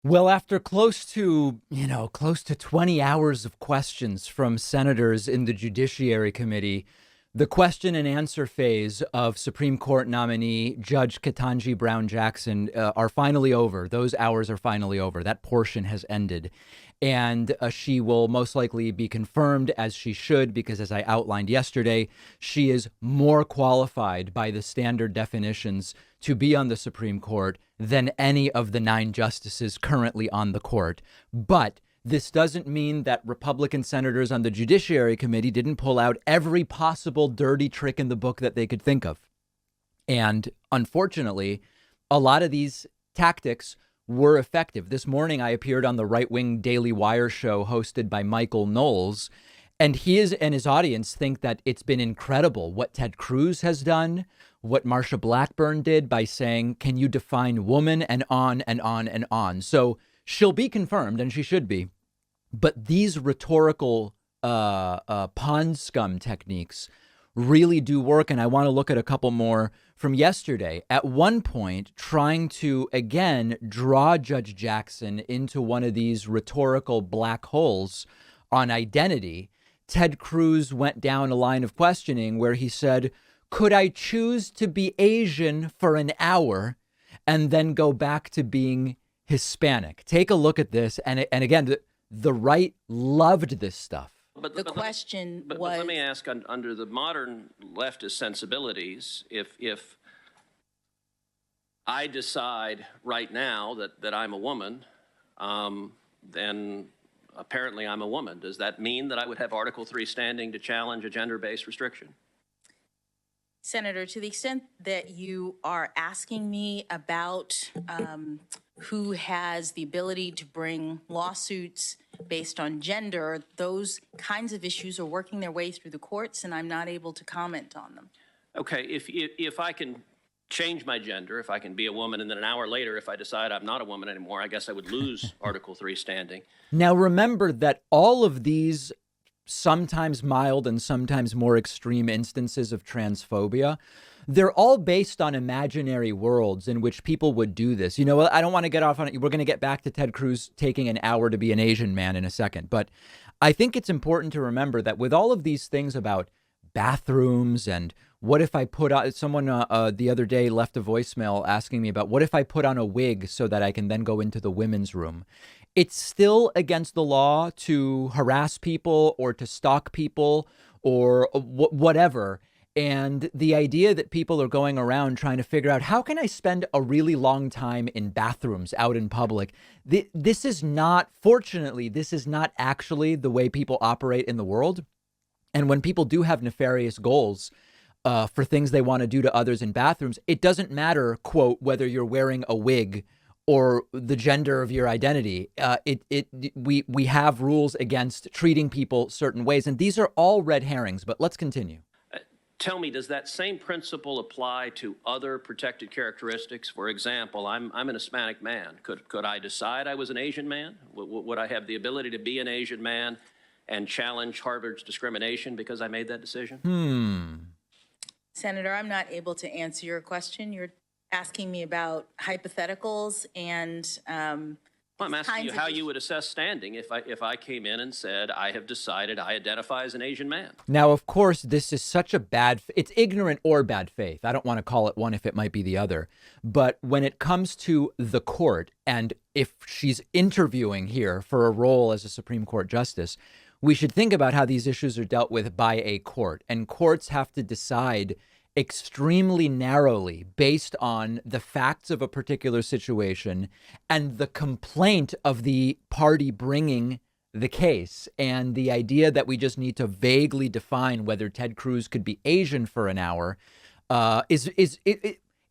Well, after close to 20 hours of questions from senators in the Judiciary Committee, the question and answer phase of Supreme Court nominee Judge Ketanji Brown Jackson are finally over. Those hours are finally over. That portion has ended. And she will most likely be confirmed, as she should, because as I outlined yesterday, she is more qualified by the standard definitions to be on the Supreme Court than any of the 9 justices currently on the court. But this doesn't mean that Republican senators on the Judiciary Committee didn't pull out every possible dirty trick in the book that they could think of. And unfortunately, a lot of these tactics were effective. This morning, I appeared on the right-wing Daily Wire show hosted by Michael Knowles, and and his audience think that it's been incredible what Ted Cruz has done, what Marsha Blackburn did by saying, can you define woman, and on and on and on. So she'll be confirmed, and she should be. But these rhetorical pond scum techniques really do work. And I want to look at a couple more from yesterday. At one point, trying to, again, draw Judge Jackson into one of these rhetorical black holes on identity, Ted Cruz went down a line of questioning where he said, could I choose to be Asian for an hour and then go back to being Hispanic? Take a look at this. And again, the right loved this stuff. But let me ask, under the modern leftist sensibilities, if I decide right now that I'm a woman, then apparently I'm a woman. Does that mean that I would have Article 3 standing to challenge a gender-based restriction? Senator, to the extent that you are asking me about who has the ability to bring lawsuits based on gender, those kinds of issues are working their way through the courts, and I'm not able to comment on them. Okay, if I can change my gender, if I can be a woman, and then an hour later, if I decide I'm not a woman anymore, I guess I would lose Article 3 standing. Now, remember that all of these sometimes mild and sometimes more extreme instances of transphobia, they're all based on imaginary worlds in which people would do this. You know, I don't want to get off on it. We're going to get back to Ted Cruz taking an hour to be an Asian man in a second. But I think it's important to remember that with all of these things about bathrooms and what if I put on, someone the other day left a voicemail asking me about what if I put on a wig so that I can then go into the women's room. It's still against the law to harass people or to stalk people or whatever. And the idea that people are going around trying to figure out how can I spend a really long time in bathrooms out in public. This is not, fortunately, this is not actually the way people operate in the world. And when people do have nefarious goals for things they want to do to others in bathrooms, it doesn't matter, quote, whether you're wearing a wig or the gender of your identity. We have rules against treating people certain ways. And these are all red herrings. But let's continue. Tell me, does that same principle apply to other protected characteristics? For example, I'm an Hispanic man. Could I decide I was an Asian man? Would I have the ability to be an Asian man and challenge Harvard's discrimination because I made that decision? Senator, I'm not able to answer your question. You're asking me about hypotheticals and Well, I'm asking you how you would assess standing if I came in and said, I have decided I identify as an Asian man. Now, of course, this is such a it's ignorant or bad faith. I don't want to call it one if it might be the other. But when it comes to the court, and if she's interviewing here for a role as a Supreme Court justice, we should think about how these issues are dealt with by a court. And courts have to decide extremely narrowly based on the facts of a particular situation and the complaint of the party bringing the case. And the idea that we just need to vaguely define whether Ted Cruz could be Asian for an hour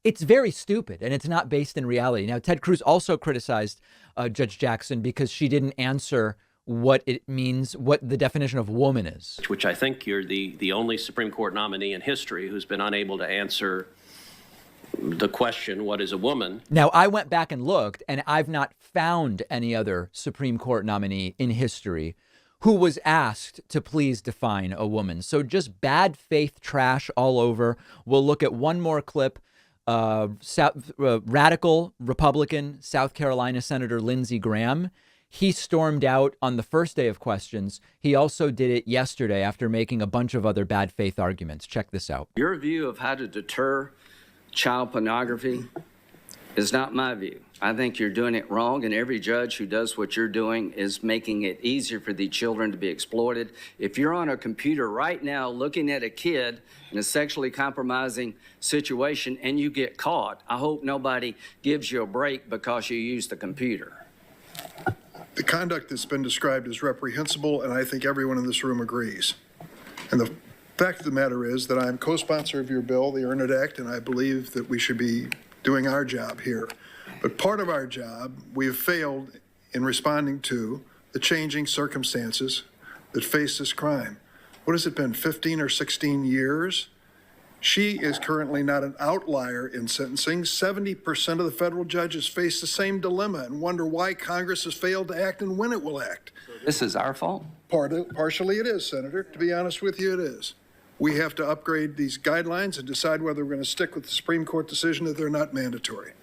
it's very stupid, and it's not based in reality. Now, Ted Cruz also criticized Judge Jackson because she didn't answer what it means, what the definition of woman is. Which I think you're the only Supreme Court nominee in history who's been unable to answer the question, what is a woman? Now, I went back and looked, and I've not found any other Supreme Court nominee in history who was asked to please define a woman. So just bad faith trash all over. We'll look at one more clip radical Republican South Carolina Senator Lindsey Graham. He stormed out on the first day of questions. He also did it yesterday after making a bunch of other bad faith arguments. Check this out. Your view of how to deter child pornography is not my view. I think you're doing it wrong, and every judge who does what you're doing is making it easier for the children to be exploited. If you're on a computer right now looking at a kid in a sexually compromising situation and you get caught, I hope nobody gives you a break because you used the computer. The conduct that's been described is reprehensible, and I think everyone in this room agrees. And the fact of the matter is that I'm co-sponsor of your bill, the Earn It Act, and I believe that we should be doing our job here. But part of our job, we have failed in responding to the changing circumstances that face this crime. What has it been, 15 or 16 years? She is currently not an outlier in sentencing. 70% of the federal judges face the same dilemma and wonder why Congress has failed to act and when it will act. This is our fault? Partially it is, Senator. To be honest with you, it is. We have to upgrade these guidelines and decide whether we're going to stick with the Supreme Court decision that they're not mandatory.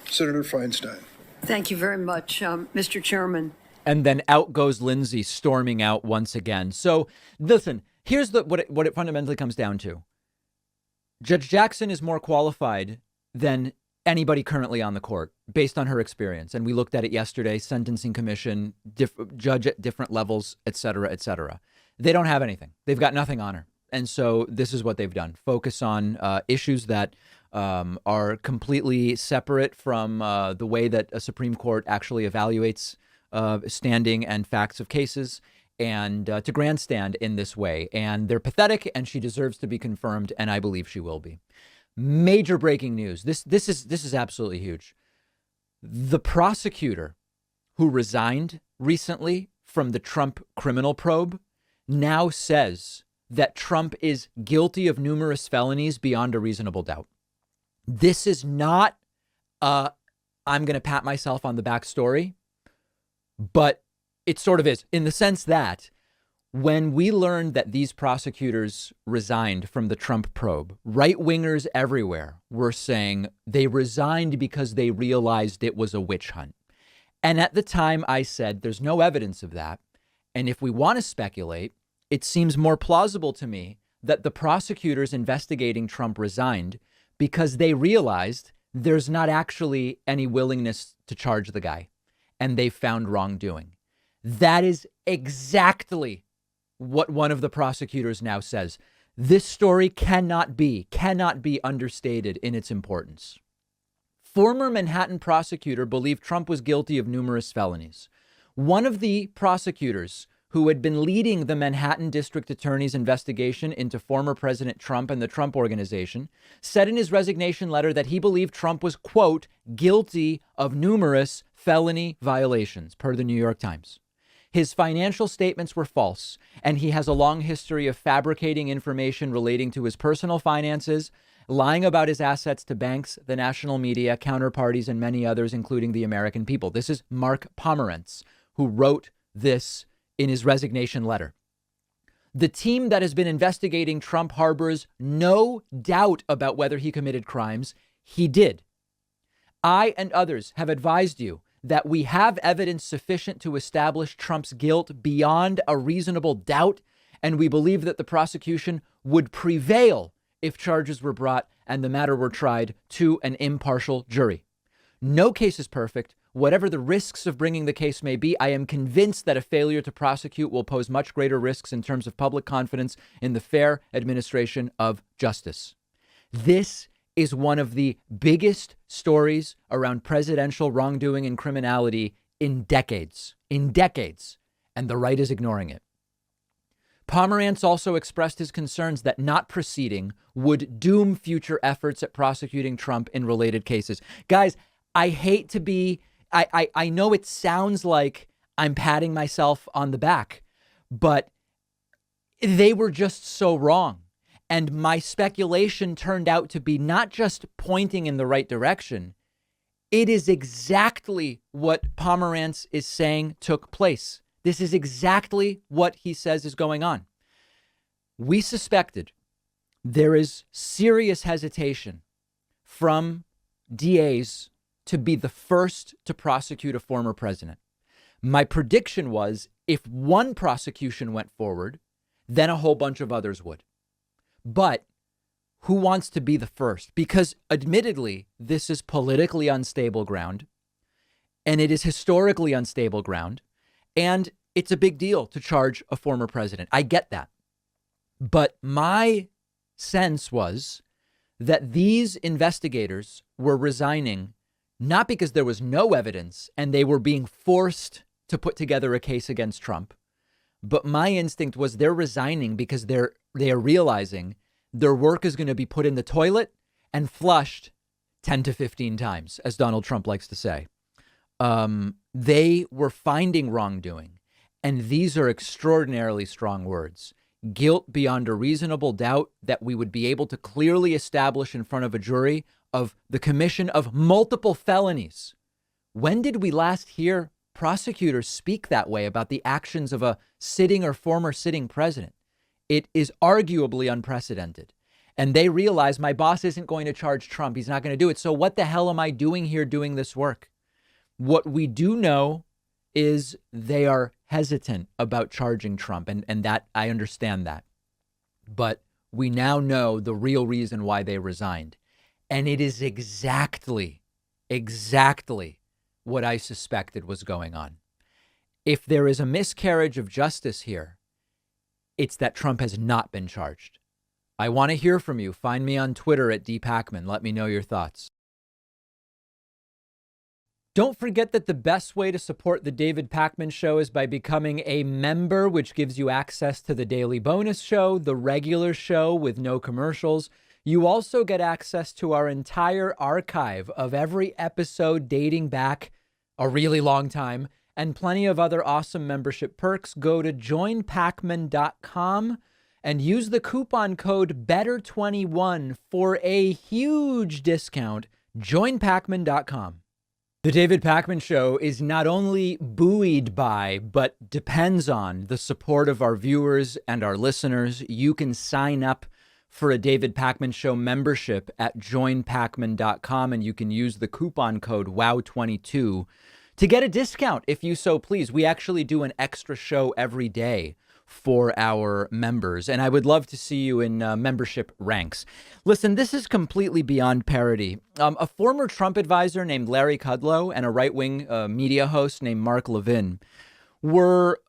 Senator Feinstein. Thank you very much, Mr. Chairman. And then out goes Lindsey, storming out once again. So listen, here's what it fundamentally comes down to. Judge Jackson is more qualified than anybody currently on the court based on her experience. And we looked at it yesterday, sentencing commission, judge at different levels, et cetera, et cetera. They don't have anything. They've got nothing on her. And so this is what they've done. Focus on issues that are completely separate from the way that a Supreme Court actually evaluates standing and facts of cases, and to grandstand in this way. And they're pathetic, and she deserves to be confirmed, and I believe she will be. Major breaking news. This is absolutely huge. The prosecutor who resigned recently from the Trump criminal probe now says that Trump is guilty of numerous felonies beyond a reasonable doubt. This is not I'm going to pat myself on the back story, but it sort of is, in the sense that when we learned that these prosecutors resigned from the Trump probe, right-wingers everywhere were saying they resigned because they realized it was a witch hunt. And at the time I said, there's no evidence of that. And if we want to speculate, it seems more plausible to me that the prosecutors investigating Trump resigned because they realized there's not actually any willingness to charge the guy, and they found wrongdoing. That is exactly what one of the prosecutors now says. This story cannot be understated in its importance. Former Manhattan prosecutor believed Trump was guilty of numerous felonies. One of the prosecutors who had been leading the Manhattan District Attorney's investigation into former President Trump and the Trump Organization, said in his resignation letter that he believed Trump was, quote, guilty of numerous felony violations, per the New York Times. His financial statements were false, and he has a long history of fabricating information relating to his personal finances, lying about his assets to banks, the national media, counterparties, and many others, including the American people. This is Mark Pomerantz, who wrote this in his resignation letter. The team that has been investigating Trump harbors no doubt about whether he committed crimes. He did. I and others have advised you that we have evidence sufficient to establish Trump's guilt beyond a reasonable doubt, and we believe that the prosecution would prevail if charges were brought and the matter were tried to an impartial jury. No case is perfect. Whatever the risks of bringing the case may be, I am convinced that a failure to prosecute will pose much greater risks in terms of public confidence in the fair administration of justice. This is one of the biggest stories around presidential wrongdoing and criminality in decades, and the right is ignoring it. Pomerantz also expressed his concerns that not proceeding would doom future efforts at prosecuting Trump in related cases. Guys, I hate to be, I know it sounds like I'm patting myself on the back, but they were just so wrong. And my speculation turned out to be not just pointing in the right direction. It is exactly what Pomerantz is saying took place. This is exactly what he says is going on. We suspected there is serious hesitation from DAs to be the first to prosecute a former president. My prediction was if one prosecution went forward, then a whole bunch of others would. But who wants to be the first? Because admittedly, this is politically unstable ground, and it is historically unstable ground, and it's a big deal to charge a former president. I get that. But my sense was that these investigators were resigning not because there was no evidence and they were being forced to put together a case against Trump, but my instinct was they're resigning because they are realizing their work is going to be put in the toilet and flushed 10 to 15 times, as Donald Trump likes to say. They were finding wrongdoing, and these are extraordinarily strong words. Guilt beyond a reasonable doubt that we would be able to clearly establish in front of a jury of the commission of multiple felonies. When did we last hear prosecutors speak that way about the actions of a sitting or former sitting president? It is arguably unprecedented. And they realize my boss isn't going to charge Trump. He's not going to do it. So what the hell am I doing here doing this work? What we do know is they are hesitant about charging Trump. And that I understand that. But we now know the real reason why they resigned. And it is exactly what I suspected was going on. If there is a miscarriage of justice here, it's that Trump has not been charged. I want to hear from you. Find me on Twitter at @dpacman. Let me know your thoughts. Don't forget that the best way to support the David Pakman Show is by becoming a member, which gives you access to the daily bonus show, the regular show with no commercials. You also get access to our entire archive of every episode dating back a really long time and plenty of other awesome membership perks. Go to joinpacman.com and use the coupon code BETTER21 for a huge discount. Joinpacman.com. The David Pakman Show is not only buoyed by, but depends on the support of our viewers and our listeners. You can sign up for a David Pakman Show membership at joinpacman.com, and you can use the coupon code WOW22 to get a discount if you so please. We actually do an extra show every day for our members, and I would love to see you in membership ranks. Listen, this is completely beyond parody. A former Trump advisor named Larry Kudlow and a right-wing media host named Mark Levin were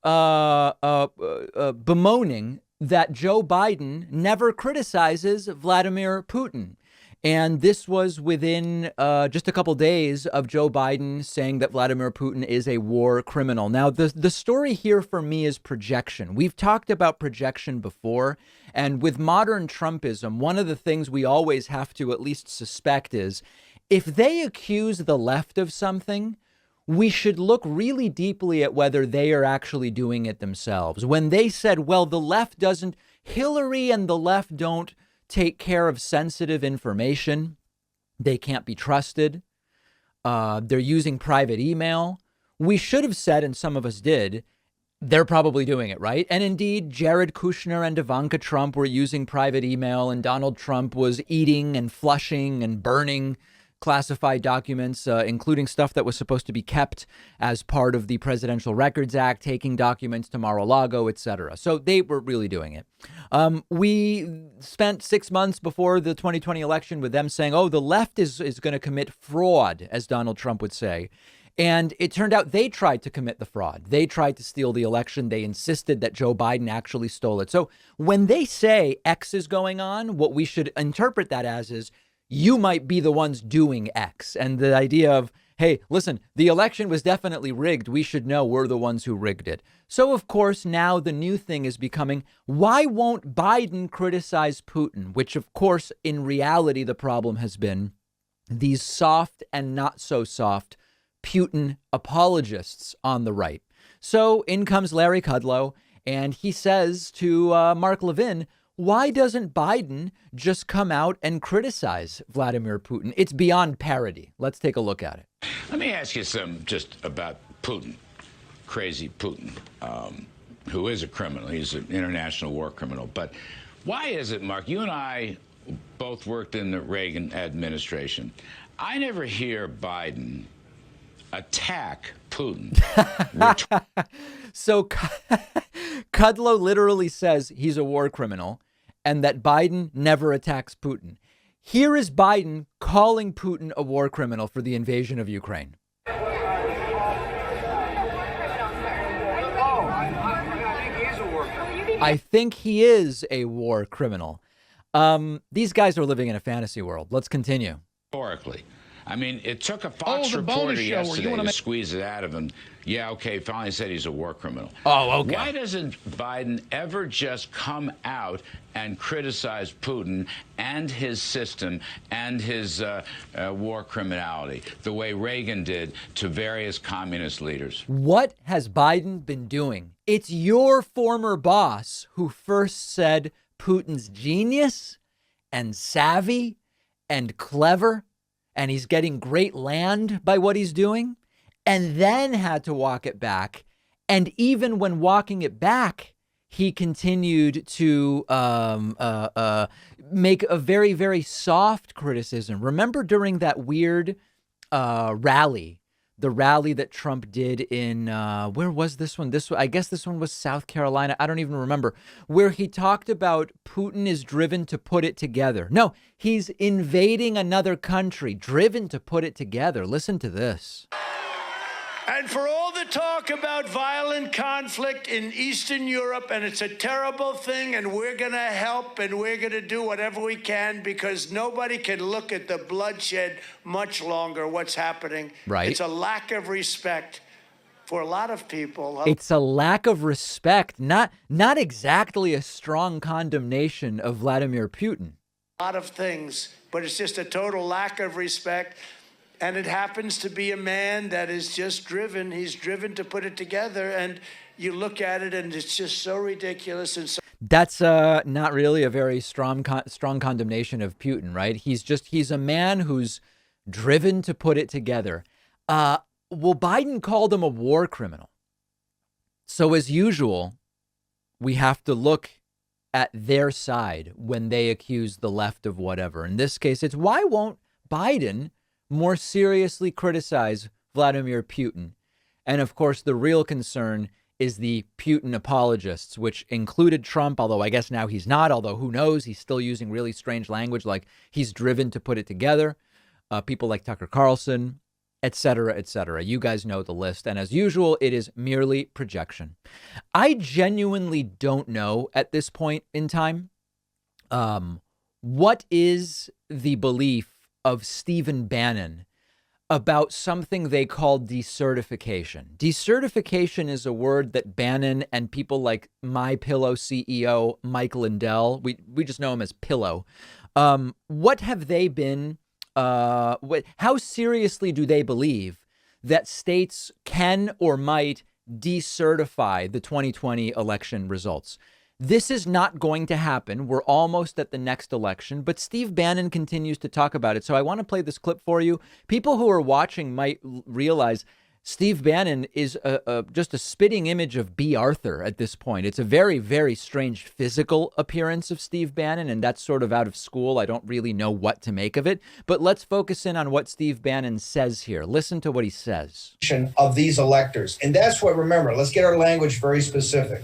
bemoaning that Joe Biden never criticizes Vladimir Putin. And this was within just a couple days of Joe Biden saying that Vladimir Putin is a war criminal. Now, the story here for me is projection. We've talked about projection before. And with modern Trumpism, one of the things we always have to at least suspect is if they accuse the left of something, we should look really deeply at whether they are actually doing it themselves. When they said, well, the left doesn't, Hillary and the left don't take care of sensitive information, they can't be trusted, they're using private email, we should have said, and some of us did, they're probably doing it, right? And indeed, Jared Kushner and Ivanka Trump were using private email, and Donald Trump was eating and flushing and burning classified documents, including stuff that was supposed to be kept as part of the Presidential Records Act, taking documents to Mar-a-Lago, etc. So they were really doing it. We spent 6 months before the 2020 election with them saying, oh, the left is going to commit fraud, as Donald Trump would say. And it turned out they tried to commit the fraud. They tried to steal the election. They insisted that Joe Biden actually stole it. So when they say X is going on, what we should interpret that as is you might be the ones doing X. And the idea of, hey, listen, the election was definitely rigged. We should know we're the ones who rigged it. So, of course, now the new thing is becoming, why won't Biden criticize Putin? Which, of course, in reality, the problem has been these soft and not so soft Putin apologists on the right. So in comes Larry Kudlow, and he says to Mark Levin, why doesn't Biden just come out and criticize Vladimir Putin? It's beyond parody. Let's take a look at it. Let me ask you something just about Putin, crazy Putin, who is a criminal. He's an international war criminal. But why is it, Mark, you and I both worked in the Reagan administration. I never hear Biden attack Putin. So Kudlow literally says he's a war criminal and that Biden never attacks Putin. Here is Biden calling Putin a war criminal for the invasion of Ukraine. I think he is a war criminal. These guys are living in a fantasy world. Let's continue. Historically. I mean, it took a Fox reporter yesterday to squeeze it out of him. Yeah, okay, finally said he's a war criminal. Oh, okay. Why doesn't Biden ever just come out and criticize Putin and his system and his war criminality, the way Reagan did to various communist leaders? What has Biden been doing? It's your former boss who first said Putin's genius and savvy and clever, and he's getting great land by what he's doing, and then had to walk it back. And even when walking it back, he continued to make a very, very soft criticism. Remember during that weird rally, the rally that Trump did in, where was this one? I guess this one was South Carolina. I don't even remember, where he talked about Putin is driven to put it together. No, he's invading another country, driven to put it together. Listen to this. And for all the talk about violent conflict in Eastern Europe, and it's a terrible thing, and we're going to help, and we're going to do whatever we can, because nobody can look at the bloodshed much longer, what's happening. Right. It's a lack of respect for a lot of people. It's a lack of respect, not exactly a strong condemnation of Vladimir Putin. A lot of things, but it's just a total lack of respect. And it happens to be a man that is just driven. He's driven to put it together. And you look at it and it's just so ridiculous. And so that's not really a very strong condemnation of Putin, right? He's a man who's driven to put it together. Well, Biden called him a war criminal. So as usual, we have to look at their side when they accuse the left of whatever. In this case, it's why won't Biden more seriously criticize Vladimir Putin? And of course, the real concern is the Putin apologists, which included Trump, although I guess now he's not, although who knows, he's still using really strange language like he's driven to put it together. People like Tucker Carlson, et cetera, et cetera. You guys know the list. And as usual, it is merely projection. I genuinely don't know at this point in time, what is the belief of Stephen Bannon about something they call decertification. Decertification is a word that Bannon and people like MyPillow CEO Mike Lindell, we just know him as Pillow. What have they been, how seriously do they believe that states can or might decertify the 2020 election results? This is not going to happen. We're almost at the next election, but Steve Bannon continues to talk about it. So I want to play this clip for you. People who are watching might realize Steve Bannon is just a spitting image of B. Arthur at this point. It's a very, very strange physical appearance of Steve Bannon, and that's sort of out of school. I don't really know what to make of it, but let's focus in on what Steve Bannon says here. Listen to what he says. Of these electors. And that's what, remember, let's get our language very specific.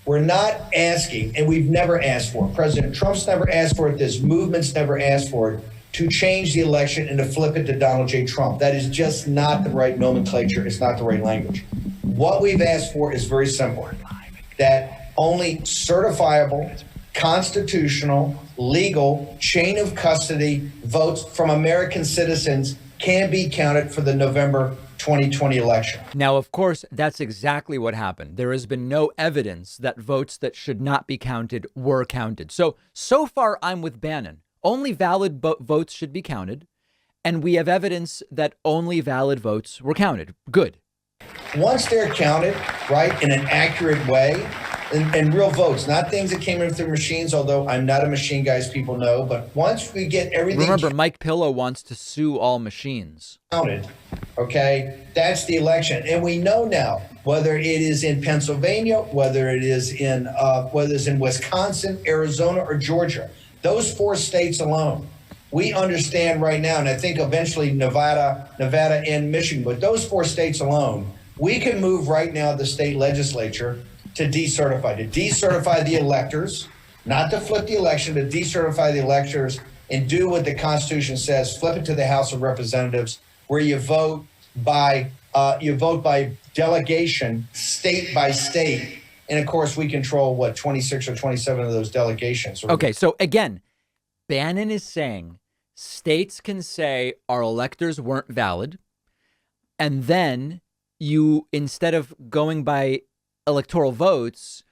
We're not asking, and we've never asked for it. President Trump's never asked for it. This movement's never asked for it, to change the election and to flip it to Donald J. Trump. That is just not the right nomenclature. It's not the right language. What we've asked for is very simple, that only certifiable, constitutional, legal, chain of custody votes from American citizens can be counted for the November 2020 election. Now, of course, that's exactly what happened. There has been no evidence that votes that should not be counted were counted. So far, I'm with Bannon. Only valid votes should be counted. And we have evidence that only valid votes were counted. Good. Once they're counted, right, in an accurate way, and real votes, not things that came in through machines, although I'm not a machine guy, as people know, but once we get everything... Remember, Mike Pillow wants to sue all machines. Counted, okay, that's the election. And we know now, whether it is in Pennsylvania, whether it is in Wisconsin, Arizona, or Georgia, Those 4 states alone. We understand right now, and I think eventually Nevada and Michigan, but those 4 states alone, we can move right now the state legislature to decertify the electors, not to flip the election, to decertify the electors and do what the Constitution says, flip it to the House of Representatives, where you vote by delegation, state by state. And of course, we control, 26 or 27 of those delegations. Okay, so again, Bannon is saying states can say our electors weren't valid, and then you, instead of going by electoral votes,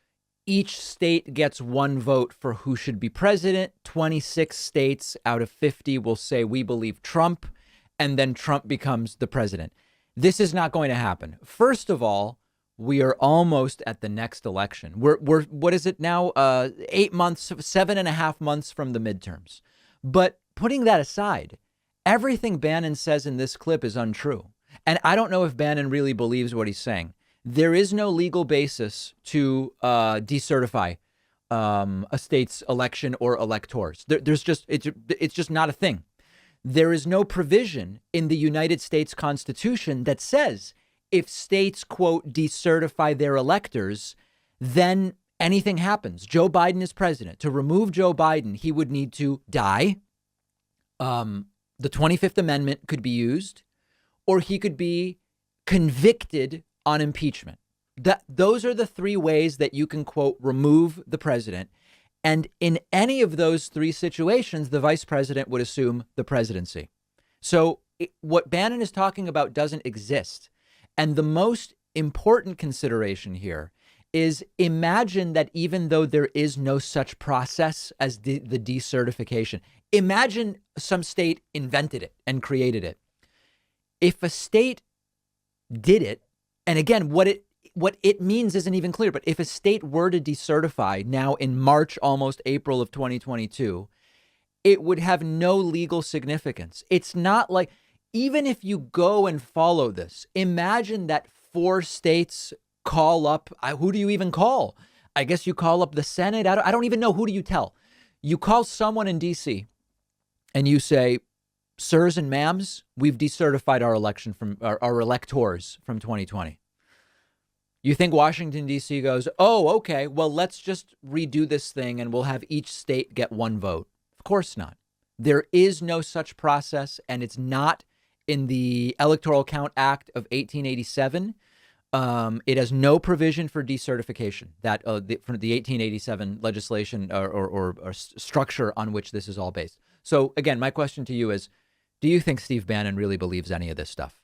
each state gets 1 vote for who should be president. 26 states out of 50 will say we believe Trump, and then Trump becomes the president. This is not going to happen. First of all, we are almost at the next election. We're what is it now? 8 months, 7.5 months from the midterms. But putting that aside, everything Bannon says in this clip is untrue. And I don't know if Bannon really believes what he's saying. There is no legal basis to decertify a state's election or electors. There's just it's just not a thing. There is no provision in the United States Constitution that says if states, quote, decertify their electors, then anything happens. Joe Biden is president. To remove Joe Biden, he would need to die. The 25th Amendment could be used, or he could be convicted on impeachment. Those are the 3 ways that you can, quote, remove the president. And in any of those 3 situations, the vice president would assume the presidency. So what Bannon is talking about doesn't exist. And the most important consideration here is imagine that even though there is no such process as the decertification, imagine some state invented it and created it. If a state did it, and again, what it means isn't even clear, but if a state were to decertify now in March, almost April of 2022, it would have no legal significance. It's not like, even if you go and follow this, imagine that 4 states call up, who do you even call? I guess you call up the Senate. I don't even know. Who do you tell? You call someone in D.C. and you say, sirs and ma'ams, we've decertified our election from our electors from 2020. You think Washington, D.C. goes, oh, okay, well, let's just redo this thing and we'll have each state get 1 vote. Of course not. There is no such process, and it's not in the Electoral Count Act of 1887. It has no provision for decertification, that for the 1887 legislation or structure on which this is all based. So again, my question to you is, do you think Steve Bannon really believes any of this stuff?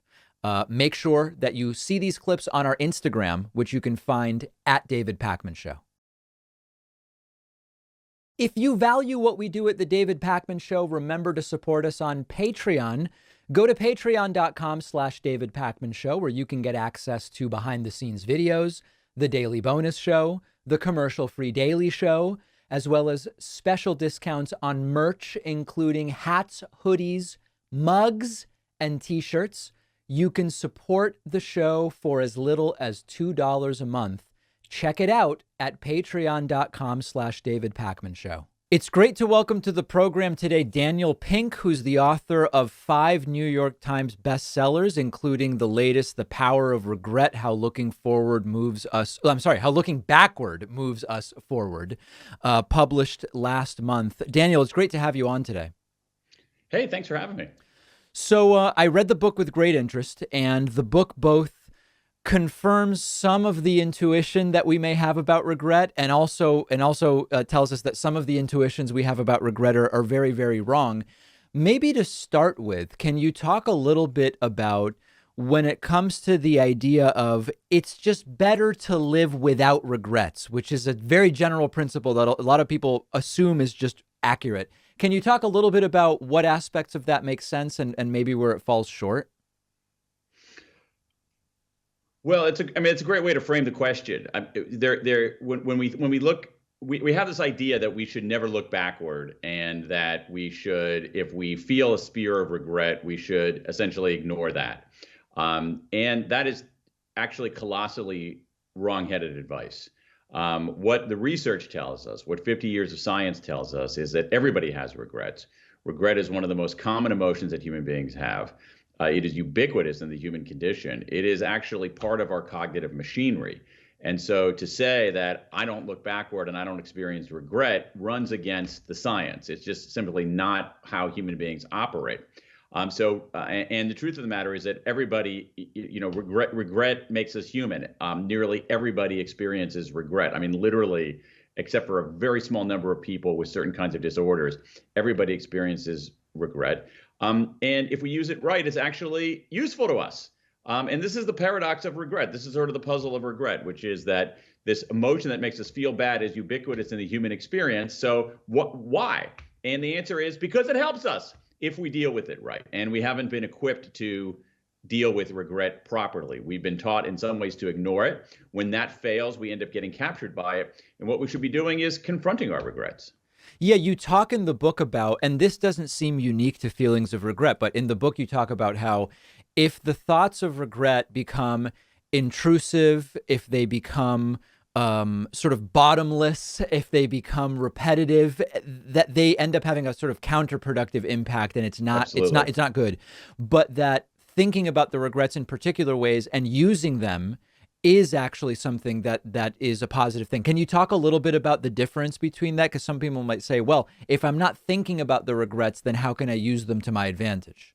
Make sure that you see these clips on our Instagram, which you can find at David Pakman Show. If you value what we do at the David Pakman Show, remember to support us on Patreon. Go to patreon.com/David Pakman Show, where you can get access to behind the scenes videos, the daily bonus show, the commercial-free daily show, as well as special discounts on merch, including hats, hoodies, mugs, and t-shirts. You can support the show for as little as $2 a month. Check it out at patreon.com/David Pakman Show. It's great to welcome to the program today Daniel Pink, who's the author of 5 New York Times bestsellers, including the latest, The Power of Regret, How Looking Backward Moves Us Forward, published last month. Daniel, it's great to have you on today. Hey, thanks for having me. So I read the book with great interest, and the book both confirms some of the intuition that we may have about regret, and also tells us that some of the intuitions we have about regret are very, very wrong. Maybe to start with, can you talk a little bit about when it comes to the idea of it's just better to live without regrets, which is a very general principle that a lot of people assume is just accurate. Can you talk a little bit about what aspects of that make sense and maybe where it falls short? Well, it's a great way to frame the question. When we look, we have this idea that we should never look backward, and that we should, if we feel a spear of regret, we should essentially ignore that. And that is actually colossally wrong-headed advice. What the research tells us, what 50 years of science tells us, is that everybody has regrets. Regret is one of the most common emotions that human beings have. It is ubiquitous in the human condition. It is actually part of our cognitive machinery. And so to say that I don't look backward and I don't experience regret runs against the science. It's just simply not how human beings operate. And the truth of the matter is that everybody, regret makes us human. Nearly everybody experiences regret. I mean, literally, except for a very small number of people with certain kinds of disorders, everybody experiences regret. And if we use it right, it's actually useful to us. And this is the paradox of regret. This is sort of the puzzle of regret, which is that this emotion that makes us feel bad is ubiquitous in the human experience. So why? And the answer is because it helps us if we deal with it right. And we haven't been equipped to deal with regret properly. We've been taught in some ways to ignore it. When that fails, we end up getting captured by it. And what we should be doing is confronting our regrets. Yeah, you talk in the book about, and this doesn't seem unique to feelings of regret, but in the book you talk about how if the thoughts of regret become intrusive, if they become sort of bottomless, if they become repetitive, that they end up having a sort of counterproductive impact, and it's not good. But that thinking about the regrets in particular ways and using them is actually something that is a positive thing. Can you talk a little bit about the difference between that? Because some people might say, well, if I'm not thinking about the regrets, then how can I use them to my advantage?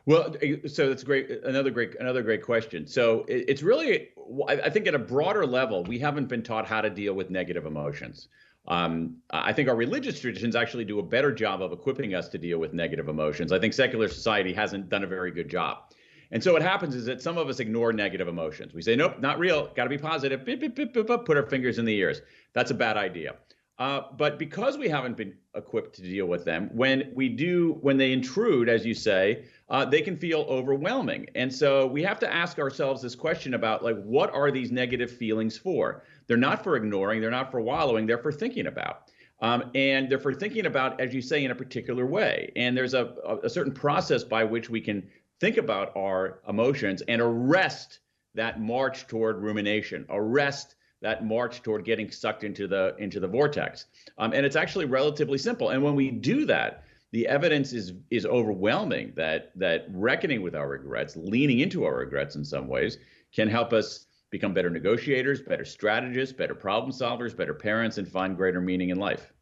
Well, so that's great. Another great question. So it's really, I think at a broader level, we haven't been taught how to deal with negative emotions. I think our religious traditions actually do a better job of equipping us to deal with negative emotions. I think secular society hasn't done a very good job. And so what happens is that some of us ignore negative emotions. We say, nope, not real, got to be positive, beep, beep, beep, beep, beep, put our fingers in the ears. That's a bad idea. But because we haven't been equipped to deal with them, when they intrude, as you say, they can feel overwhelming. And so we have to ask ourselves this question about, like, what are these negative feelings for? They're not for ignoring, they're not for wallowing, they're for thinking about. And they're for thinking about, as you say, in a particular way. And there's a certain process by which we can think about our emotions and arrest that march toward rumination, arrest that march toward getting sucked into the vortex. And it's actually relatively simple. And when we do that, the evidence is overwhelming that reckoning with our regrets, leaning into our regrets in some ways, can help us become better negotiators, better strategists, better problem solvers, better parents, and find greater meaning in life.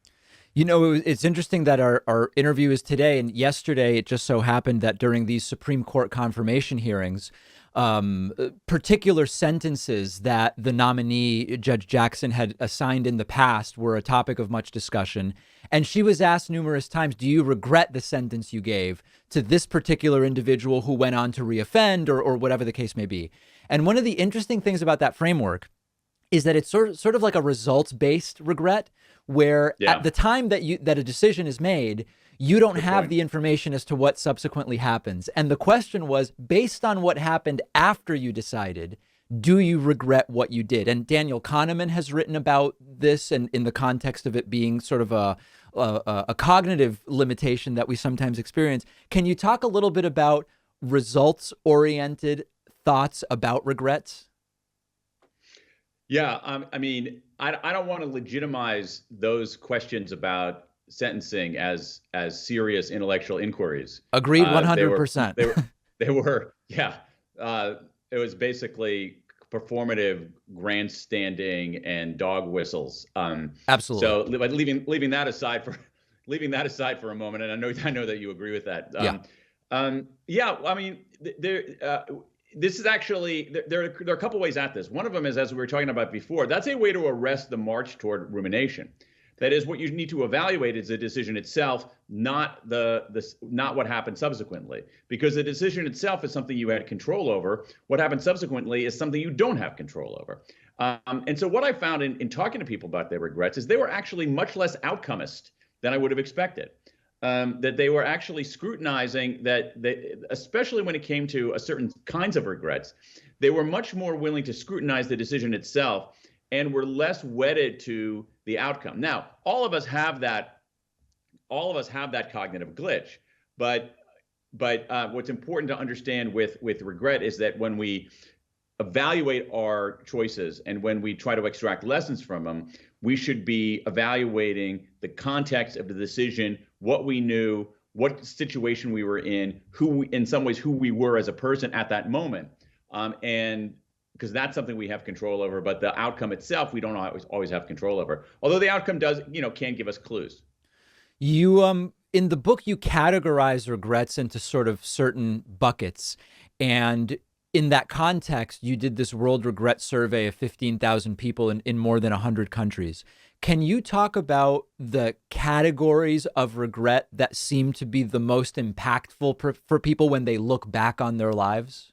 You know, it's interesting that our interview is today, and yesterday it just so happened that during these Supreme Court confirmation hearings, particular sentences that the nominee, Judge Jackson, had assigned in the past were a topic of much discussion. And she was asked numerous times, do you regret the sentence you gave to this particular individual who went on to reoffend or whatever the case may be? And one of the interesting things about that framework is that it's sort of like a results-based regret, where at the time that a decision is made, you don't have the information as to what subsequently happens. And the question was, based on what happened after you decided, do you regret what you did? And Daniel Kahneman has written about this, and in the context of it being sort of a cognitive limitation that we sometimes experience. Can you talk a little bit about results-oriented thoughts about regrets? Yeah, I mean, I don't want to legitimize those questions about sentencing as serious intellectual inquiries. Agreed, 100%. They were, yeah. It was basically performative grandstanding and dog whistles. Absolutely. So, but leaving that aside for a moment, and I know that you agree with that. Yeah. I mean, this is actually, there are a couple ways at this. One of them is, as we were talking about before, that's a way to arrest the march toward rumination. That is, what you need to evaluate is the decision itself, not what happened subsequently. Because the decision itself is something you had control over. What happened subsequently is something you don't have control over. And so what I found in talking to people about their regrets is they were actually much less outcomist than I would have expected. That they were actually scrutinizing especially when it came to certain kinds of regrets, they were much more willing to scrutinize the decision itself and were less wedded to the outcome. Now, all of us have that cognitive glitch, but what's important to understand with regret is that when we evaluate our choices and when we try to extract lessons from them, we should be evaluating the context of the decision, what we knew, what situation we were in, in some ways, who we were as a person at that moment. And because that's something we have control over, but the outcome itself, we don't always have control over. Although the outcome does, can give us clues. You, in the book, you categorize regrets into sort of certain buckets. And in that context, you did this World Regret Survey of 15,000 people in more than 100 countries. Can you talk about the categories of regret that seem to be the most impactful for people when they look back on their lives?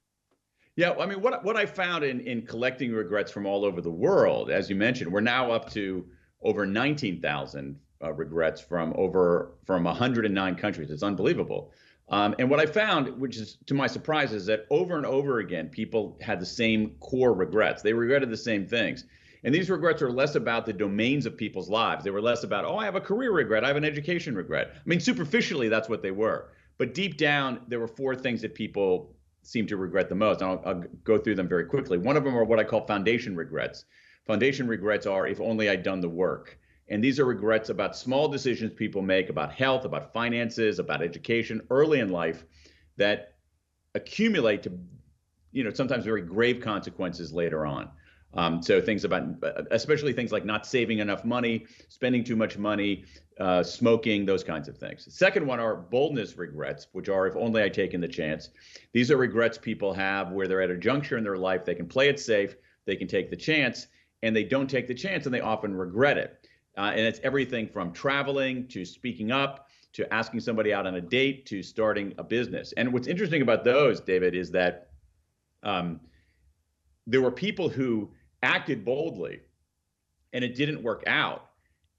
Yeah, I mean, what I found in collecting regrets from all over the world, as you mentioned, we're now up to over 19,000 regrets from 109 countries. It's unbelievable. And what I found, which is to my surprise, is that over and over again, people had the same core regrets. They regretted the same things. And these regrets are less about the domains of people's lives. They were less about, I have a career regret, I have an education regret. I mean, superficially, that's what they were. But deep down, there were four things that people seem to regret the most. And I'll go through them very quickly. One of them are what I call foundation regrets. Foundation regrets are, if only I'd done the work. And these are regrets about small decisions people make about health, about finances, about education early in life that accumulate to, sometimes very grave consequences later on. So things about, especially things like not saving enough money, spending too much money, smoking, those kinds of things. The second one are boldness regrets, which are, if only I'd taken the chance. These are regrets people have where they're at a juncture in their life, they can play it safe, they can take the chance, and they don't take the chance, and they often regret it. And it's everything from traveling to speaking up to asking somebody out on a date to starting a business. And what's interesting about those, David, is that there were people who acted boldly and it didn't work out.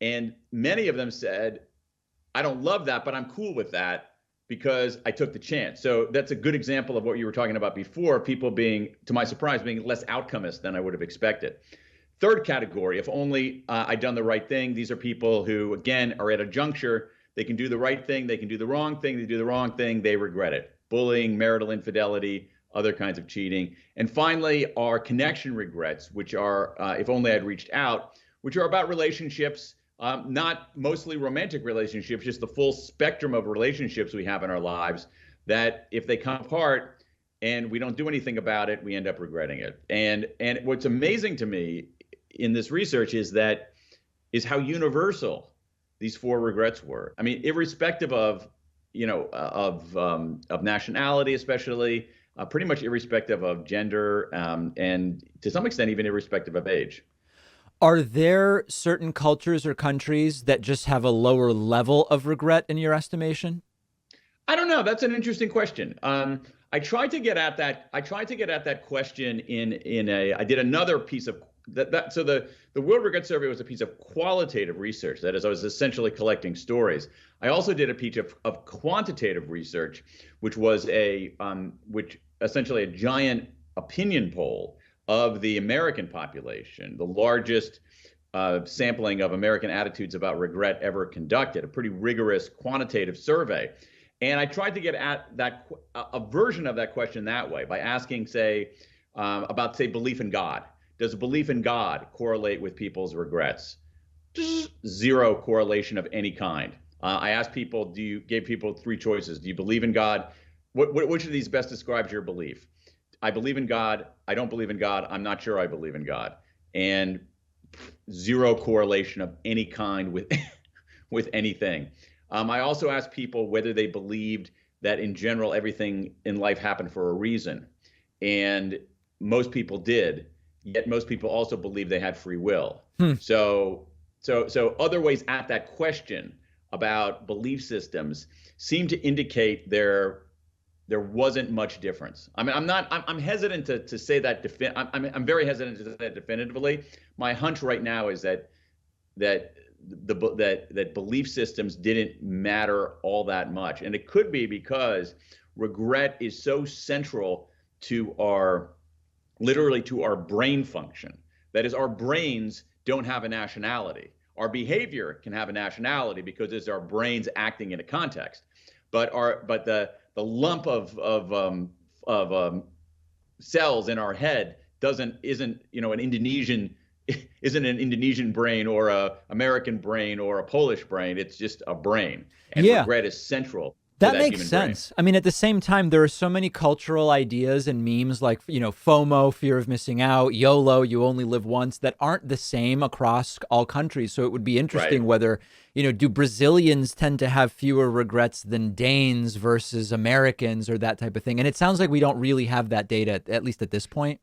And many of them said, I don't love that, but I'm cool with that because I took the chance. So that's a good example of what you were talking about before, people being, to my surprise, being less outcomist than I would have expected. Third category, if only I'd done the right thing. These are people who, again, are at a juncture. They can do the right thing. They can do the wrong thing. They do the wrong thing. They regret it. Bullying, marital infidelity, other kinds of cheating. And finally, are connection regrets, which are, if only I'd reached out, which are about relationships, not mostly romantic relationships, just the full spectrum of relationships we have in our lives, that if they come apart and we don't do anything about it, we end up regretting it. And what's amazing to me in this research is how universal these four regrets were. I mean, irrespective of, of nationality, especially, pretty much irrespective of gender, and to some extent, even irrespective of age. Are there certain cultures or countries that just have a lower level of regret in your estimation? I don't know. That's an interesting question. I tried to get at that question I did another piece of so the World Regret Survey was a piece of qualitative research. That is, I was essentially collecting stories. I also did a piece of quantitative research, which was essentially a giant opinion poll of the American population, the largest sampling of American attitudes about regret ever conducted, a pretty rigorous quantitative survey. And I tried to get at a version of that question that way by asking, about belief in God. Does belief in God correlate with people's regrets? Zero correlation of any kind. I asked people, gave people three choices. Do you believe in God? Which of these best describes your belief? I believe in God. I don't believe in God. I'm not sure I believe in God. And zero correlation of any kind with anything. I also asked people whether they believed that in general everything in life happened for a reason. And most people did. Yet most people also believe they had free will. So other ways at that question about belief systems seem to indicate there wasn't much difference. I mean, I'm hesitant to say that. I'm very hesitant to say that definitively. My hunch right now is that belief systems didn't matter all that much, and it could be because regret is so central to literally to our brain function. That is, our brains don't have a nationality. Our behavior can have a nationality because it's our brains acting in a context. But the lump of cells in our head isn't an Indonesian isn't an Indonesian brain or a American brain or a Polish brain. It's just a brain, and Yeah. regret is central. That to makes human sense. brain. I mean, at the same time, there are so many cultural ideas and memes like, FOMO, fear of missing out, YOLO, you only live once, that aren't the same across all countries. So it would be interesting whether, do Brazilians tend to have fewer regrets than Danes versus Americans or that type of thing? And it sounds like we don't really have that data, at least at this point.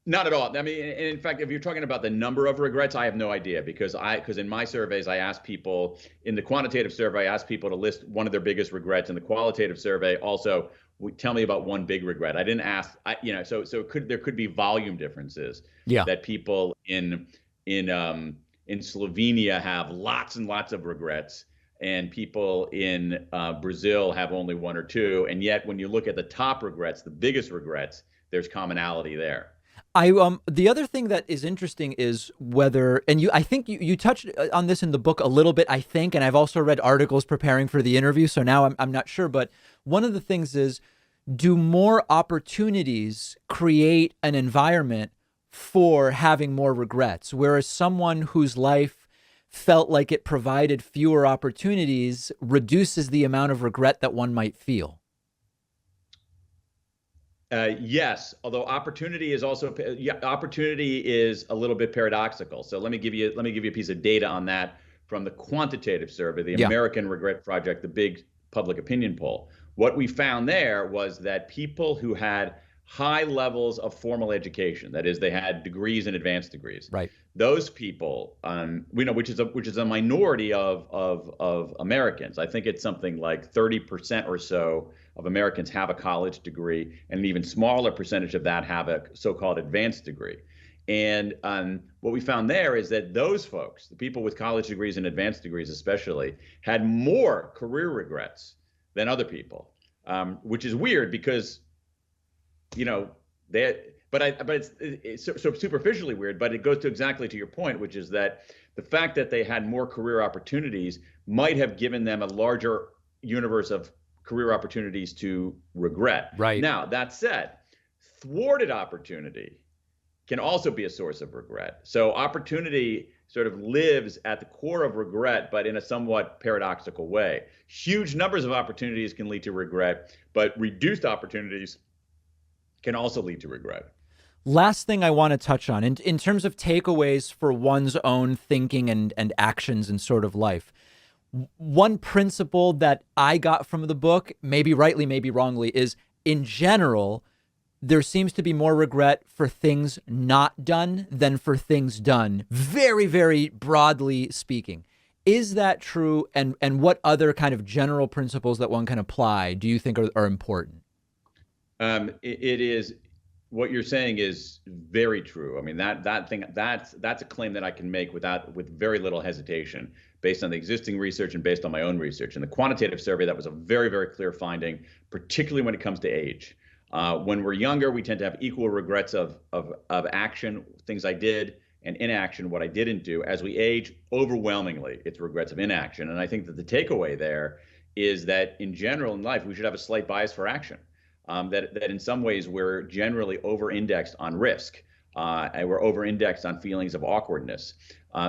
Not at all. I mean, in fact, if you're talking about the number of regrets, I have no idea because in my surveys, I asked people in the quantitative survey, I asked people to list one of their biggest regrets. In the qualitative survey, also, tell me about one big regret. I didn't ask, so there could be volume differences. Yeah. That people in Slovenia have lots and lots of regrets, and people in Brazil have only one or two. And yet, when you look at the top regrets, the biggest regrets, there's commonality there. The other thing that is interesting is whether, and I think you touched on this in the book a little bit, I think, and I've also read articles preparing for the interview, so now I'm not sure, but one of the things is, do more opportunities create an environment for having more regrets? Whereas someone whose life felt like it provided fewer opportunities reduces the amount of regret that one might feel. Yes, although opportunity is a little bit paradoxical. So let me give you a piece of data on that from the quantitative survey, the American Regret Project, the big public opinion poll. What we found there was that people who had high levels of formal education, that is, they had degrees and advanced degrees, right? Those people, which is a minority of Americans. I think it's something like 30% or so of Americans have a college degree, and an even smaller percentage of that have a so-called advanced degree. And what we found there is that those folks, the people with college degrees and advanced degrees especially, had more career regrets than other people, which is weird because, it's so superficially weird, but it goes to exactly to your point, which is that the fact that they had more career opportunities might have given them a larger universe of career opportunities to regret. Right. Now, that said, thwarted opportunity can also be a source of regret. So opportunity sort of lives at the core of regret, but in a somewhat paradoxical way. Huge numbers of opportunities can lead to regret, but reduced opportunities can also lead to regret. Last thing I want to touch on, in terms of takeaways for one's own thinking and actions in sort of life. One principle that I got from the book, maybe rightly, maybe wrongly, is in general, there seems to be more regret for things not done than for things done. Very, very broadly speaking. Is that true? And what other kind of general principles that one can apply do you think are important? It is. What you're saying is very true. I mean, that's a claim that I can make with very little hesitation, based on the existing research and based on my own research. In the quantitative survey, that was a very, very clear finding, particularly when it comes to age. When we're younger, we tend to have equal regrets of action, things I did, and inaction, what I didn't do. As we age, overwhelmingly, it's regrets of inaction. And I think that the takeaway there is that in general in life, we should have a slight bias for action. That in some ways we're generally over-indexed on risk, and we're over-indexed on feelings of awkwardness.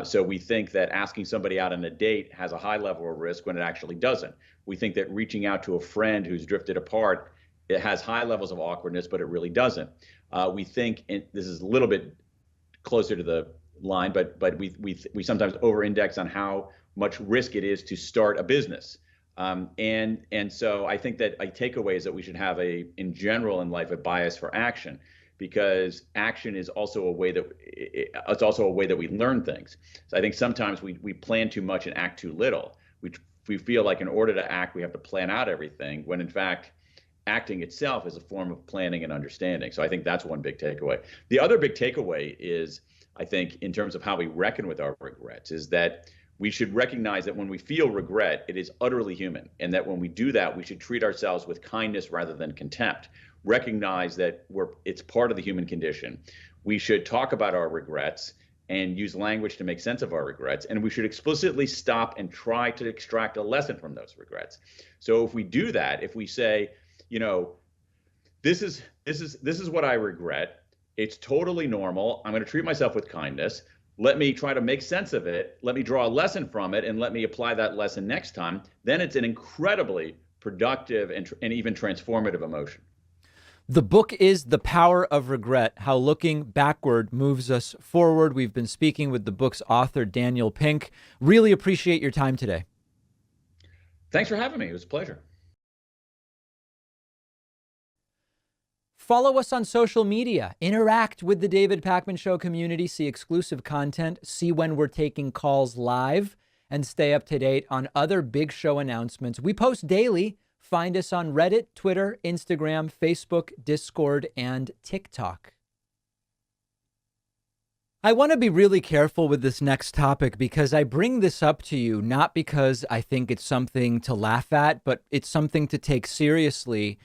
So we think that asking somebody out on a date has a high level of risk when it actually doesn't. We think that reaching out to a friend who's drifted apart, it has high levels of awkwardness, but it really doesn't. We think, and this is a little bit closer to the line, but we sometimes over-index on how much risk it is to start a business. And so I think that a takeaway is that we should have in general in life, a bias for action, because action is also a way that we learn things. So I think sometimes we plan too much and act too little. We feel like in order to act, we have to plan out everything, when in fact, acting itself is a form of planning and understanding. So I think that's one big takeaway. The other big takeaway is, I think, in terms of how we reckon with our regrets, is that we should recognize that when we feel regret, it is utterly human, and that when we do that, we should treat ourselves with kindness rather than contempt. Recognize that it's part of the human condition. We should talk about our regrets and use language to make sense of our regrets, and we should explicitly stop and try to extract a lesson from those regrets. So if we do that, if we say, this is what I regret, It's totally normal. I'm going to treat myself with kindness. Let me try to make sense of it. Let me draw a lesson from it, and let me apply that lesson next time. Then it's an incredibly productive and even transformative emotion. The book is The Power of Regret, How Looking Backward Moves Us Forward. We've been speaking with the book's author, Daniel Pink. Really appreciate your time today. Thanks for having me. It was a pleasure. Follow us on social media. Interact with the David Pakman Show community. See exclusive content. See when we're taking calls live. And stay up to date on other big show announcements. We post daily. Find us on Reddit, Twitter, Instagram, Facebook, Discord, and TikTok. I want to be really careful with this next topic because I bring this up to you not because I think it's something to laugh at, but it's something to take seriously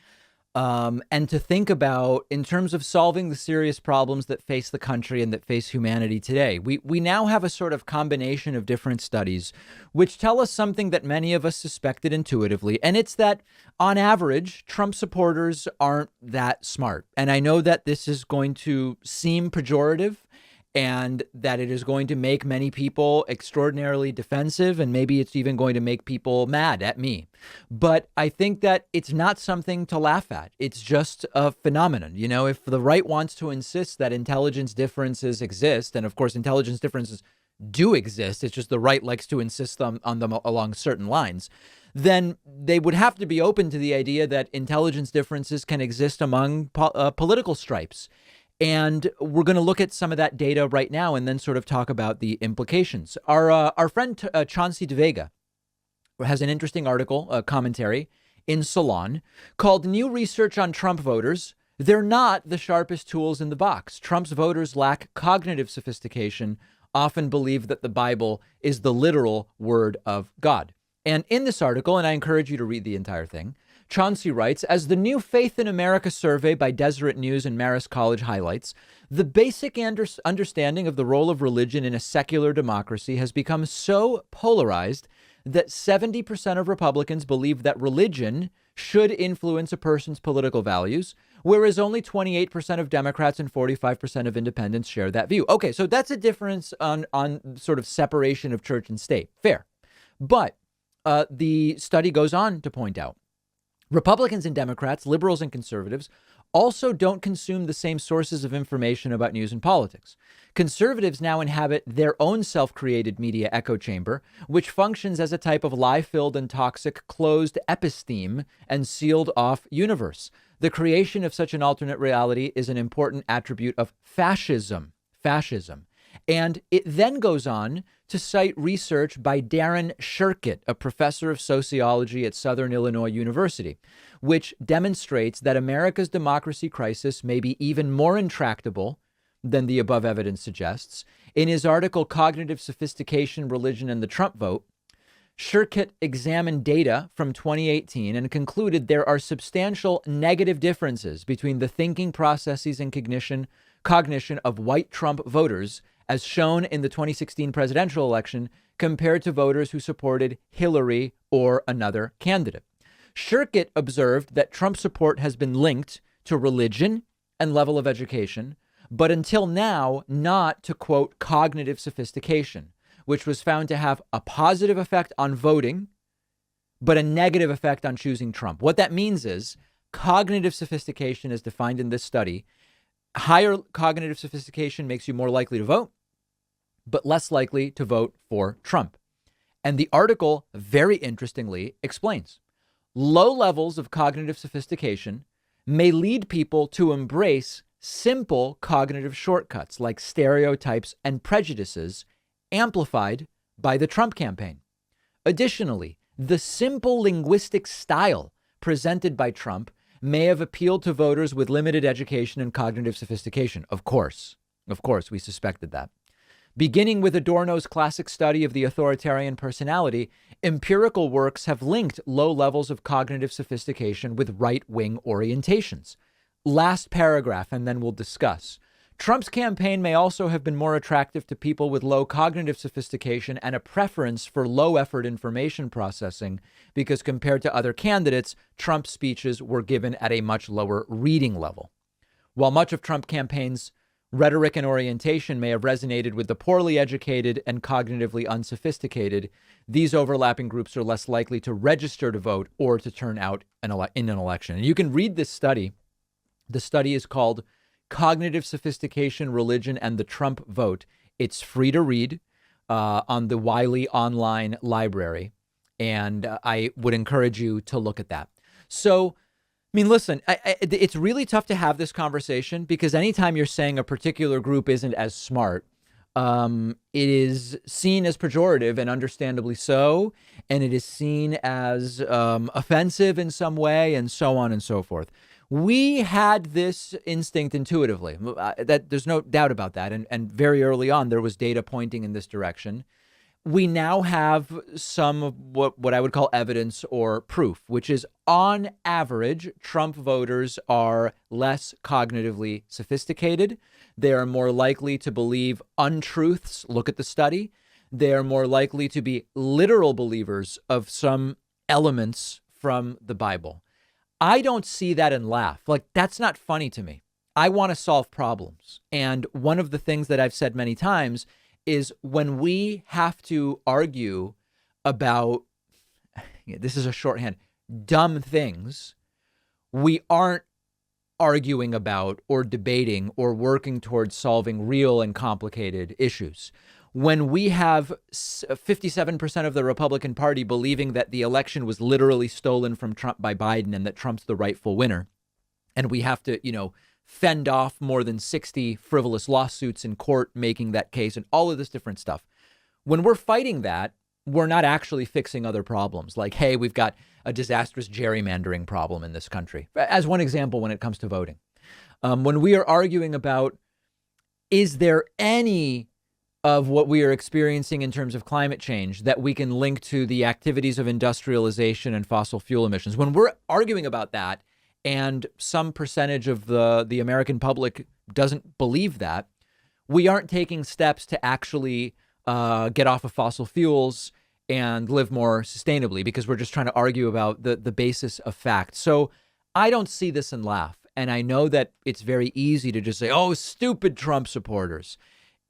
and to think about in terms of solving the serious problems that face the country and that face humanity today. We now have a sort of combination of different studies which tell us something that many of us suspected intuitively, and it's that on average, Trump supporters aren't that smart. And I know that this is going to seem pejorative and that it is going to make many people extraordinarily defensive, and maybe it's even going to make people mad at me. But I think that it's not something to laugh at. It's just a phenomenon. You know, if the right wants to insist that intelligence differences exist, and of course intelligence differences do exist, it's just the right likes to insist on them along certain lines, then they would have to be open to the idea that intelligence differences can exist among political stripes. And we're going to look at some of that data right now and then sort of talk about the implications. Our friend Chauncey DeVega has an interesting article, a commentary in Salon called New Research on Trump Voters. They're not the sharpest tools in the box. Trump's voters lack cognitive sophistication, often believe that the Bible is the literal word of God. And in this article, and I encourage you to read the entire thing, Chauncey writes, as the new Faith in America survey by Deseret News and Marist College highlights, the basic understanding of the role of religion in a secular democracy has become so polarized that 70% of Republicans believe that religion should influence a person's political values, whereas only 28% of Democrats and 45% of independents share that view. Okay, so that's a difference on sort of separation of church and state. Fair. But the study goes on to point out Republicans and Democrats, liberals and conservatives also don't consume the same sources of information about news and politics. Conservatives now inhabit their own self-created media echo chamber, which functions as a type of lie-filled and toxic closed episteme and sealed off universe. The creation of such an alternate reality is an important attribute of fascism. And it then goes on to cite research by Darren Shirkett, a professor of sociology at Southern Illinois University, which demonstrates that America's democracy crisis may be even more intractable than the above evidence suggests. In his article, Cognitive Sophistication, Religion, and the Trump Vote, Shirkett examined data from 2018 and concluded there are substantial negative differences between the thinking processes and cognition of white Trump voters, as shown in the 2016 presidential election, compared to voters who supported Hillary or another candidate. Shirkett observed that Trump support has been linked to religion and level of education, but until now, not to, quote, cognitive sophistication, which was found to have a positive effect on voting, but a negative effect on choosing Trump. What that means is cognitive sophistication, as defined in this study, higher cognitive sophistication makes you more likely to vote, but less likely to vote for Trump. And the article, very interestingly, explains low levels of cognitive sophistication may lead people to embrace simple cognitive shortcuts like stereotypes and prejudices amplified by the Trump campaign. Additionally, the simple linguistic style presented by Trump may have appealed to voters with limited education and cognitive sophistication. Of course, we suspected that. Beginning with Adorno's classic study of the authoritarian personality, empirical works have linked low levels of cognitive sophistication with right-wing orientations. Last paragraph, and then we'll discuss. Trump's campaign may also have been more attractive to people with low cognitive sophistication and a preference for low-effort information processing because compared to other candidates, Trump's speeches were given at a much lower reading level. While much of Trump's campaign's Rhetoric and orientation may have resonated with the poorly educated and cognitively unsophisticated. These overlapping groups are less likely to register to vote or to turn out in an election. And you can read this study. The study is called Cognitive Sophistication, Religion, and the Trump Vote. It's free to read on the Wiley Online Library. And I would encourage you to look at that. So, I mean, listen, it's really tough to have this conversation because anytime you're saying a particular group isn't as smart, it is seen as pejorative, and understandably so. And it is seen as offensive in some way, and so on and so forth. We had this instinct intuitively. That there's no doubt about that. And very early on, there was data pointing in this direction. We now have some of what I would call evidence or proof, which is on average, Trump voters are less cognitively sophisticated. They are more likely to believe untruths. Look at the study. They are more likely to be literal believers of some elements from the Bible. I don't see that and laugh. Like, that's not funny to me. I want to solve problems. And one of the things that I've said many times is when we have to argue about, this is a shorthand, dumb things, we aren't arguing about or debating or working towards solving real and complicated issues. When we have 57% of the Republican Party believing that the election was literally stolen from Trump by Biden and that Trump's the rightful winner, and we have to, fend off more than 60 frivolous lawsuits in court making that case and all of this different stuff. When we're fighting that, we're not actually fixing other problems. Like, hey, we've got a disastrous gerrymandering problem in this country, as one example when it comes to voting. When we are arguing about, is there any of what we are experiencing in terms of climate change that we can link to the activities of industrialization and fossil fuel emissions? When we're arguing about that, and some percentage of the American public doesn't believe that, we aren't taking steps to actually get off of fossil fuels and live more sustainably because we're just trying to argue about the basis of fact. So I don't see this and laugh. And I know that it's very easy to just say, oh, stupid Trump supporters.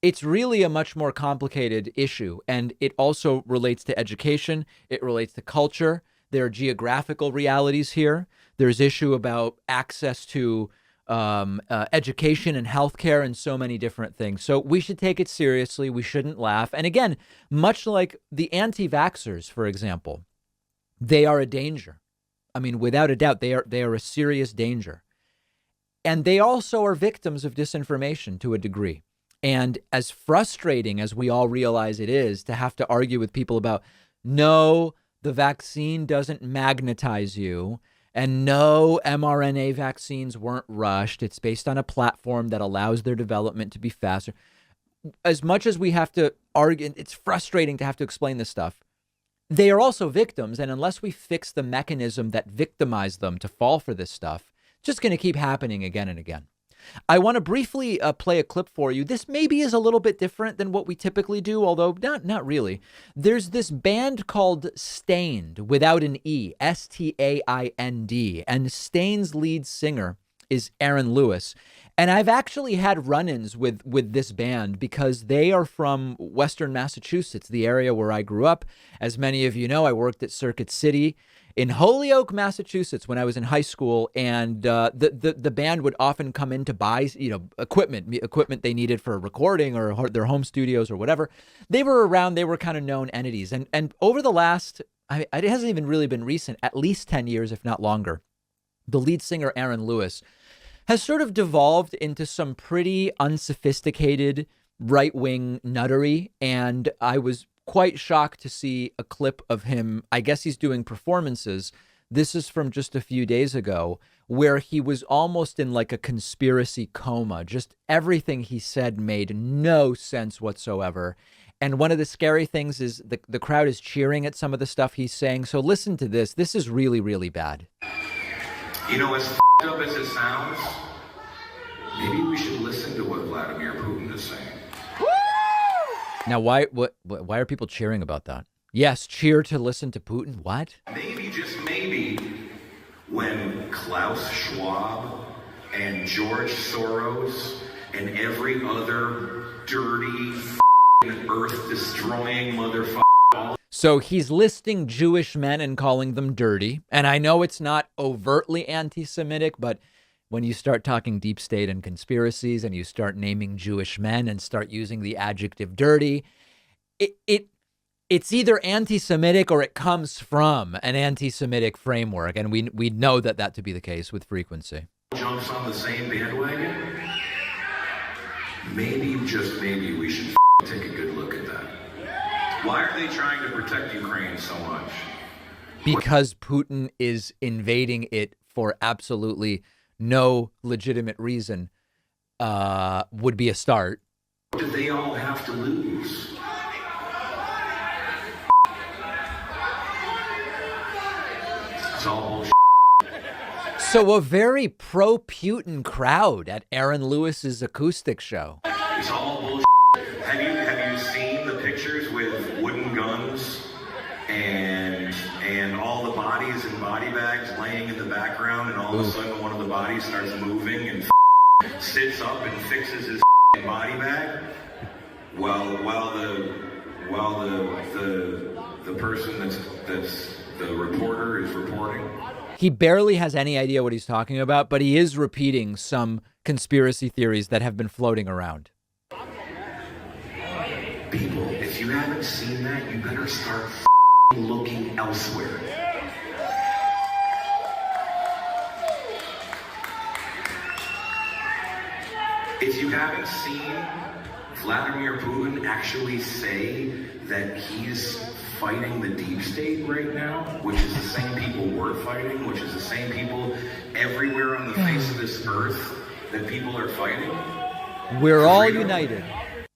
It's really a much more complicated issue. And it also relates to education. It relates to culture. There are geographical realities here. There's issue about access to education and healthcare and so many different things. So we should take it seriously. We shouldn't laugh. And again, much like the anti-vaxxers, for example, they are a danger. I mean, without a doubt, they are a serious danger. And they also are victims of disinformation to a degree. And as frustrating as we all realize it is to have to argue with people about, no, the vaccine doesn't magnetize you. And no, mRNA vaccines weren't rushed. It's based on a platform that allows their development to be faster. As much as we have to argue, it's frustrating to have to explain this stuff. They are also victims. And unless we fix the mechanism that victimized them to fall for this stuff, it's just going to keep happening again and again. I want to briefly play a clip for you. This maybe is a little bit different than what we typically do, although not really. There's this band called Stained, without an E, Stained, and Stained's lead singer is Aaron Lewis. And I've actually had run-ins with this band because they are from Western Massachusetts, the area where I grew up. As many of you know, I worked at Circuit City in Holyoke, Massachusetts, when I was in high school, and the band would often come in to buy, equipment they needed for recording or their home studios or whatever. They were around. They were kind of known entities, and over the last, it hasn't even really been recent, at least 10 years, if not longer, the lead singer Aaron Lewis has sort of devolved into some pretty unsophisticated right-wing nuttery, and I was quite shocked to see a clip of him. I guess he's doing performances. This is from just a few days ago, where he was almost in like a conspiracy coma. Just everything he said made no sense whatsoever. And one of the scary things is the crowd is cheering at some of the stuff he's saying. So listen to this. This is really, really bad. You know, as up as it sounds, maybe we should listen to what Vladimir Putin is saying. Now, why are people cheering about that? Yes, cheer to listen to Putin. What? Maybe, just maybe, when Klaus Schwab and George Soros and every other dirty, earth-destroying motherfucker. So he's listing Jewish men and calling them dirty. And I know it's not overtly anti-Semitic, but when you start talking deep state and conspiracies and you start naming Jewish men and start using the adjective dirty, it's either anti-Semitic or it comes from an anti-Semitic framework. And we know that to be the case with frequency. Jumps on the same bandwagon. Maybe, just maybe, we should take a good look at that. Why are they trying to protect Ukraine so much? Because Putin is invading it for absolutely no legitimate reason, would be a start. What do they all have to lose? It's all bullshit. So a very pro-Putin crowd at Aaron Lewis's acoustic show. It's all bullshit. Have you seen the pictures with wooden guns and all the bodies in body bags laying in the background, and all of a sudden one of the bodies starts moving and sits up and fixes his body bag while the person that's the reporter is reporting? He barely has any idea what he's talking about, but he is repeating some conspiracy theories that have been floating around. People, if you haven't seen that, you better start looking elsewhere. If you haven't seen Vladimir Putin actually say that he's fighting the deep state right now, which is the same people we're fighting, which is the same people everywhere on the face of this earth that people are fighting. We're all united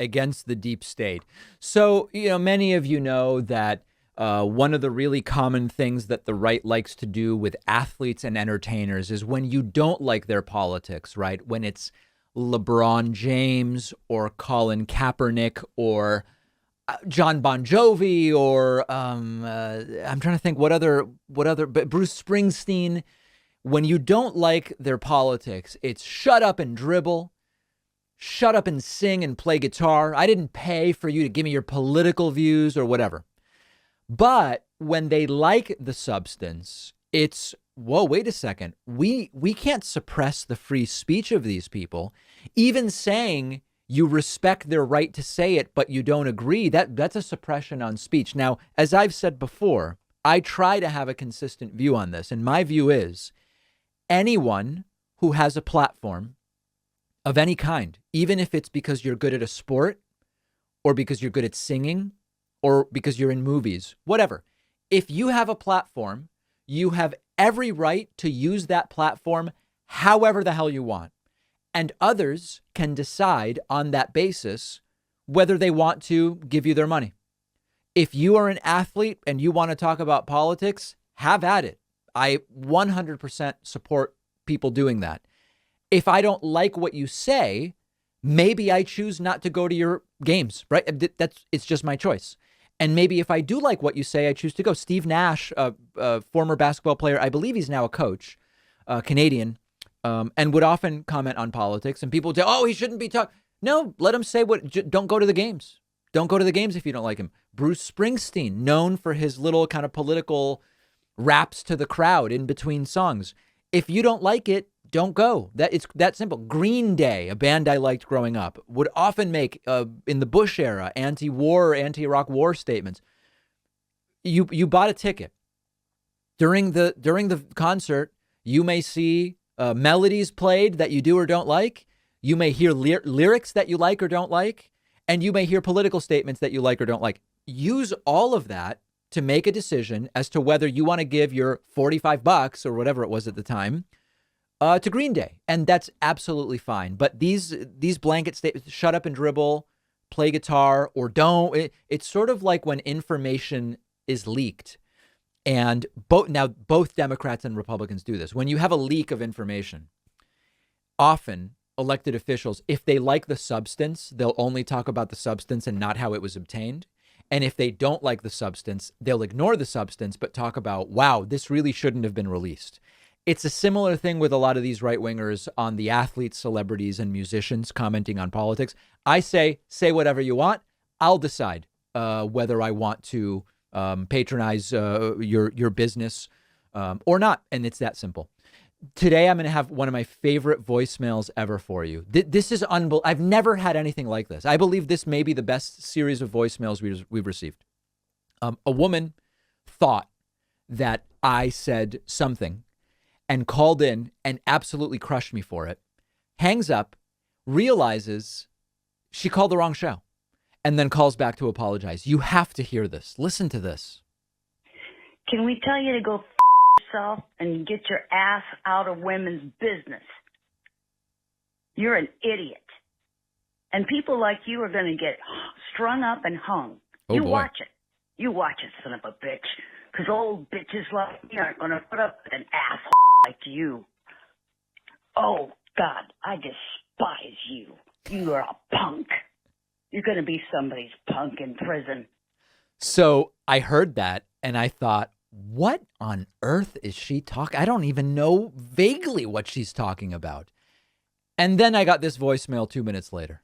against the deep state. So, many of you know that one of the really common things that the right likes to do with athletes and entertainers is when you don't like their politics, right? When it's LeBron James or Colin Kaepernick or John Bon Jovi or I'm trying to think what other, but Bruce Springsteen. When you don't like their politics, it's shut up and dribble, shut up and sing and play guitar. I didn't pay for you to give me your political views or whatever. But when they like the substance, it's, whoa, wait a second. We can't suppress the free speech of these people. Even saying you respect their right to say it, but you don't agree, that's a suppression on speech. Now, as I've said before, I try to have a consistent view on this. And my view is anyone who has a platform of any kind, even if it's because you're good at a sport or because you're good at singing or because you're in movies, whatever. If you have a platform, you have every right to use that platform however the hell you want. And others can decide on that basis whether they want to give you their money. If you are an athlete and you want to talk about politics, have at it. I 100% support people doing that. If I don't like what you say, maybe I choose not to go to your games, right? It's just my choice. And maybe if I do like what you say, I choose to go. Steve Nash, a former basketball player, I believe he's now a coach, Canadian, and would often comment on politics. And people would say, oh, he shouldn't be talking. No, let him say don't go to the games. Don't go to the games if you don't like him. Bruce Springsteen, known for his little kind of political raps to the crowd in between songs. If you don't like it, don't go. It's that simple. Green Day, a band I liked growing up, would often make, in the Bush era, anti-war, anti-Iraq war statements. You bought a ticket. During the concert, you may see melodies played that you do or don't like. You may hear lyrics that you like or don't like. And you may hear political statements that you like or don't like. Use all of that to make a decision as to whether you want to give your $45 or whatever it was at the time to Green Day. And that's absolutely fine. But these blanket statements, shut up and dribble, play guitar or don't, it's sort of like when information is leaked. And both Democrats and Republicans do this. When you have a leak of information, often elected officials, if they like the substance, they'll only talk about the substance and not how it was obtained. And if they don't like the substance, they'll ignore the substance, but talk about, wow, this really shouldn't have been released. It's a similar thing with a lot of these right wingers on the athletes, celebrities, and musicians commenting on politics. I say whatever you want. I'll decide whether I want to patronize your business or not. And it's that simple. Today, I'm going to have one of my favorite voicemails ever for you. This is unbelievable. I've never had anything like this. I believe this may be the best series of voicemails we've received. A woman thought that I said something and called in and absolutely crushed me for it. Hangs up, realizes she called the wrong show, and then calls back to apologize. You have to hear this. Listen to this. Can we tell you to go yourself and get your ass out of women's business? You're an idiot. And people like you are going to get strung up and hung. Oh, you boy. watch it. You watch it, son of a bitch. Because old bitches like me aren't going to put up with an asshole like you. Oh, God, I despise you. You are a punk. You're going to be somebody's punk in prison. So I heard that and I thought, what on earth is she talking? I don't even know vaguely what she's talking about. And then I got this voicemail 2 minutes later.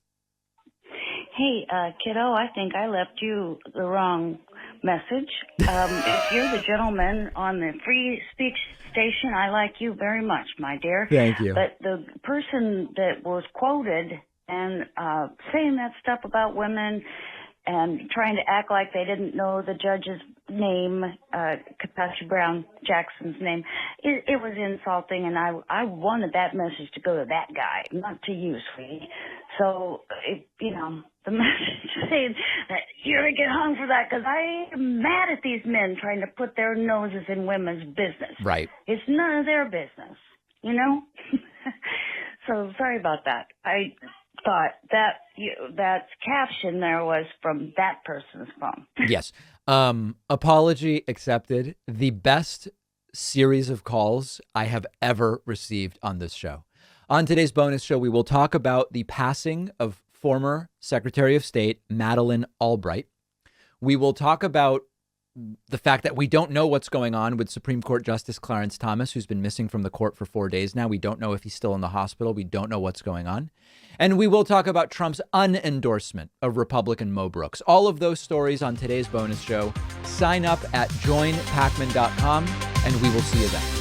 Hey, kiddo, I think I left you the wrong message. If you're the gentleman on the free speech station, I like you very much, my dear. Thank you. But the person that was quoted and saying that stuff about women and trying to act like they didn't know the judge's name, Patsy Brown Jackson's name, it was insulting, and I wanted that message to go to that guy, not to you, sweetie. So, the message saying that you're going to get hung for that, because I am mad at these men trying to put their noses in women's business. Right. It's none of their business, So sorry about that. I thought that caption there was from that person's phone. Yes. Apology accepted. The best series of calls I have ever received on this show. On today's bonus show, we will talk about the passing of former Secretary of State Madeleine Albright. We will talk about the fact that we don't know what's going on with Supreme Court Justice Clarence Thomas, who's been missing from the court for 4 days now. We don't know if he's still in the hospital. We don't know what's going on. And we will talk about Trump's unendorsement of Republican Mo Brooks. All of those stories on today's bonus show. Sign up at joinpacman.com, and we will see you then.